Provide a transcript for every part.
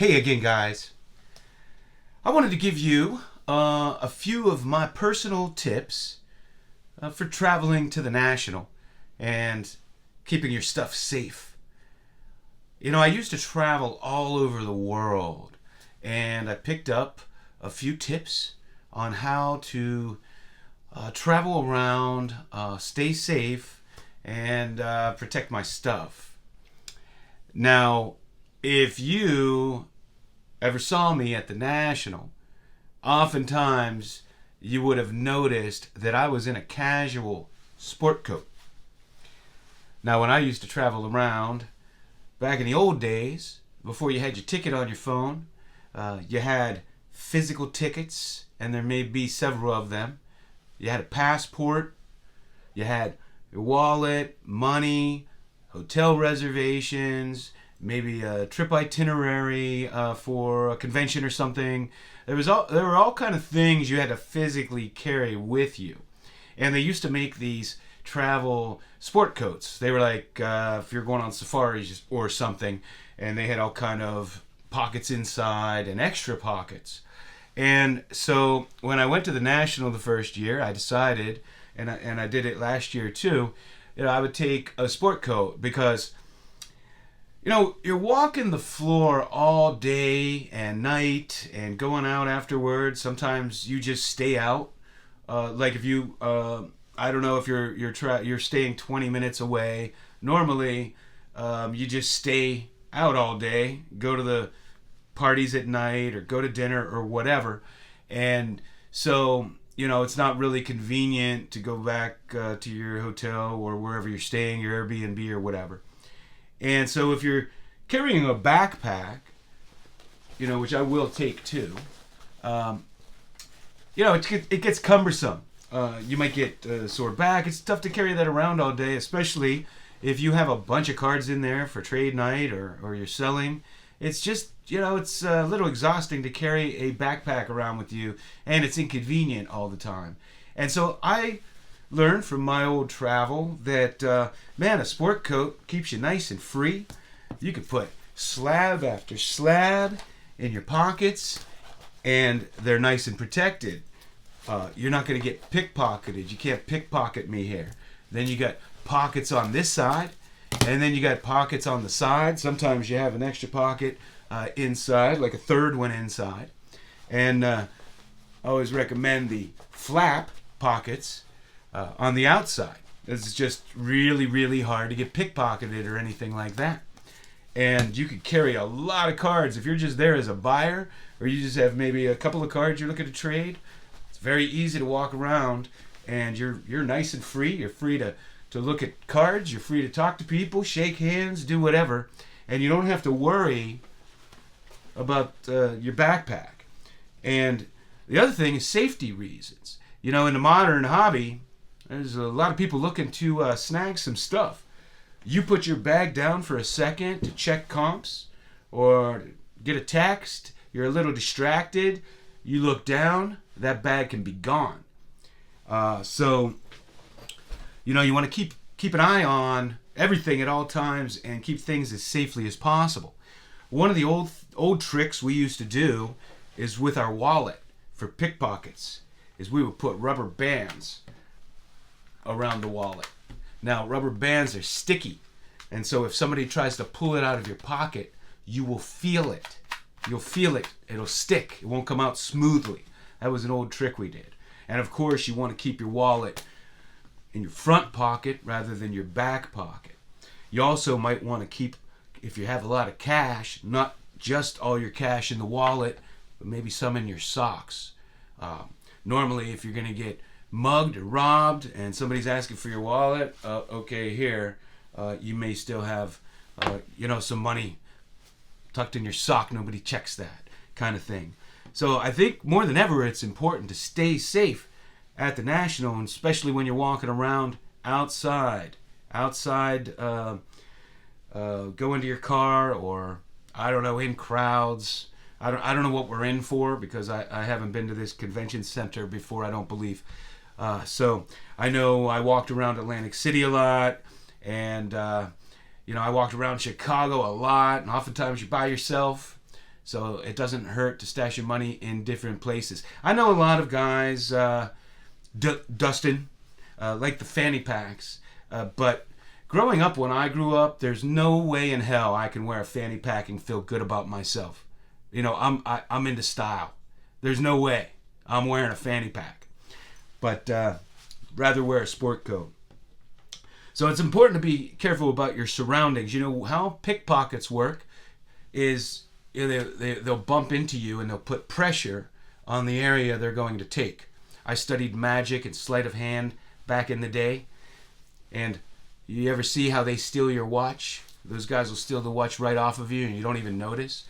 Hey again, guys. I wanted to give you a few of my personal tips for traveling to the National and keeping your stuff safe. You know, I used to travel all over the world, and I picked up a few tips on how to travel around, stay safe, and protect my stuff. Now, if you ever saw me at the National, oftentimes you would have noticed that I was in a casual sport coat. Now, when I used to travel around back in the old days, before you had your ticket on your phone, you had physical tickets, and there may be several of them. You had a passport, you had your wallet, money, hotel reservations, maybe a trip itinerary for a convention or something. There were all kind of things you had to physically carry with you, and they used to make these travel sport coats. They were like if you're going on safaris or something, and they had all kind of pockets inside and extra pockets. And so when I went to the National the first year, I decided, and I did it last year too, I would take a sport coat because you're walking the floor all day and night and going out afterwards. Sometimes you just stay out. Like if you, I don't know if you're staying 20 minutes away. Normally, you just stay out all day, go to the parties at night or go to dinner or whatever. And so, it's not really convenient to go back to your hotel or wherever you're staying, your Airbnb or whatever. And so if you're carrying a backpack, which I will take too, it gets cumbersome. You might get a sore back. It's tough to carry that around all day, especially if you have a bunch of cards in there for trade night or you're selling. It's just, it's a little exhausting to carry a backpack around with you, and it's inconvenient all the time. And so I learned from my old travel that, a sport coat keeps you nice and free. You can put slab after slab in your pockets, and they're nice and protected. You're not going to get pickpocketed. You can't pickpocket me here. Then you got pockets on this side, and then you got pockets on the side. Sometimes you have an extra pocket inside, like a third one inside. And I always recommend the flap pockets on the outside. It's just really, really hard to get pickpocketed or anything like that. And you could carry a lot of cards if you're just there as a buyer, or you just have maybe a couple of cards you're looking to trade. It's very easy to walk around, and you're nice and free. You're free to look at cards. You're free to talk to people, shake hands, do whatever, and you don't have to worry about your backpack. And the other thing is safety reasons. In the modern hobby, there's a lot of people looking to snag some stuff. You put your bag down for a second to check comps or get a text, you're a little distracted, you look down, that bag can be gone. So you want to keep an eye on everything at all times and keep things as safely as possible. One of the old tricks we used to do is with our wallet for pickpockets is we would put rubber bands around the wallet. Now, rubber bands are sticky, and so if somebody tries to pull it out of your pocket, you will feel it. You'll feel it. It'll stick. It won't come out smoothly. That was an old trick we did. And of course, you want to keep your wallet in your front pocket rather than your back pocket. You also might want to keep, if you have a lot of cash, not just all your cash in the wallet, but maybe some in your socks. Normally, if you're going to get mugged or robbed and somebody's asking for your wallet, okay, here, you may still have, some money tucked in your sock. Nobody checks that kind of thing. So I think more than ever, it's important to stay safe at the National, and especially when you're walking around outside, go into your car, or I don't know, in crowds. I don't know what we're in for, because I haven't been to this convention center before, I don't believe. So I know I walked around Atlantic City a lot, and I walked around Chicago a lot, and oftentimes you're by yourself. So it doesn't hurt to stash your money in different places. I know a lot of guys, Dustin, like the fanny packs, but growing up, when I grew up, there's no way in hell I can wear a fanny pack and feel good about myself. You know, I'm into style. There's no way I'm wearing a fanny pack, but rather wear a sport coat. So it's important to be careful about your surroundings. You know how pickpockets work is, you know, they'll bump into you and they'll put pressure on the area they're going to take. I studied magic and sleight of hand back in the day, and you ever see how they steal your watch? Those guys will steal the watch right off of you and you don't even notice.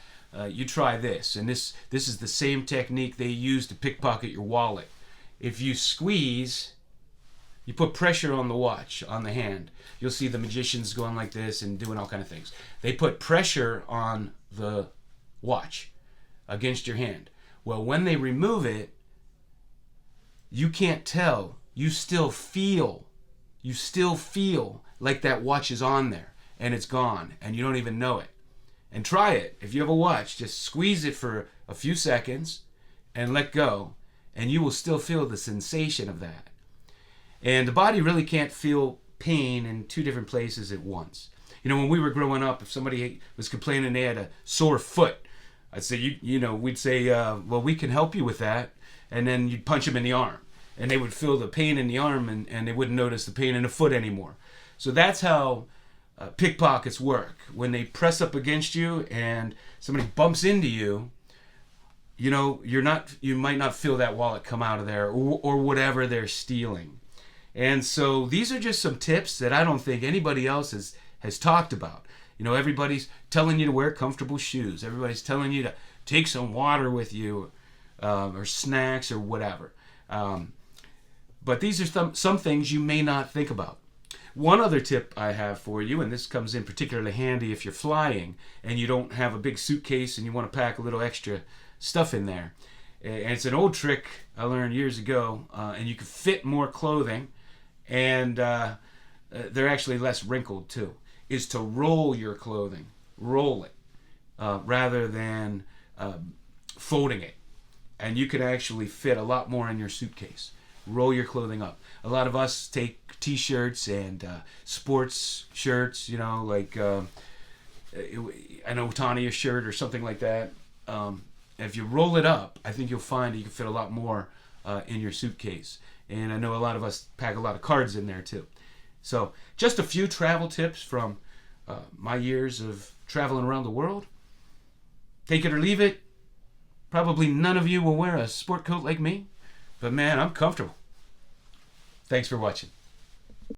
You try this, and this is the same technique they use to pickpocket your wallet. If you squeeze, you put pressure on the watch, on the hand. You'll see the magicians going like this and doing all kind of things. They put pressure on the watch against your hand. Well, when they remove it, you can't tell. You still feel like that watch is on there and it's gone and you don't even know it. And try it. If you have a watch, just squeeze it for a few seconds and let go, and you will still feel the sensation of that. And the body really can't feel pain in two different places at once. You know, when we were growing up, if somebody was complaining they had a sore foot, I'd say, we'd say, well, we can help you with that. And then you'd punch them in the arm. And they would feel the pain in the arm, and they wouldn't notice the pain in the foot anymore. So that's how pickpockets work. When they press up against you and somebody bumps into you, you know, you might not feel that wallet come out of there, or whatever they're stealing. And so these are just some tips that I don't think anybody else has talked about. You know, everybody's telling you to wear comfortable shoes. Everybody's telling you to take some water with you, or snacks or whatever. But these are some things you may not think about. One other tip I have for you, and this comes in particularly handy if you're flying and you don't have a big suitcase and you want to pack a little extra stuff in there. And it's an old trick I learned years ago, and you can fit more clothing, and they're actually less wrinkled too, is to roll your clothing. Roll it rather than folding it. And you can actually fit a lot more in your suitcase. Roll your clothing up. A lot of us take t-shirts and sports shirts, you know, like an Otani shirt or something like that. If you roll it up, I think you'll find you can fit a lot more in your suitcase. And I know a lot of us pack a lot of cards in there too. So just a few travel tips from my years of traveling around the world. Take it or leave it. Probably none of you will wear a sport coat like me, but man, I'm comfortable. Thanks for watching.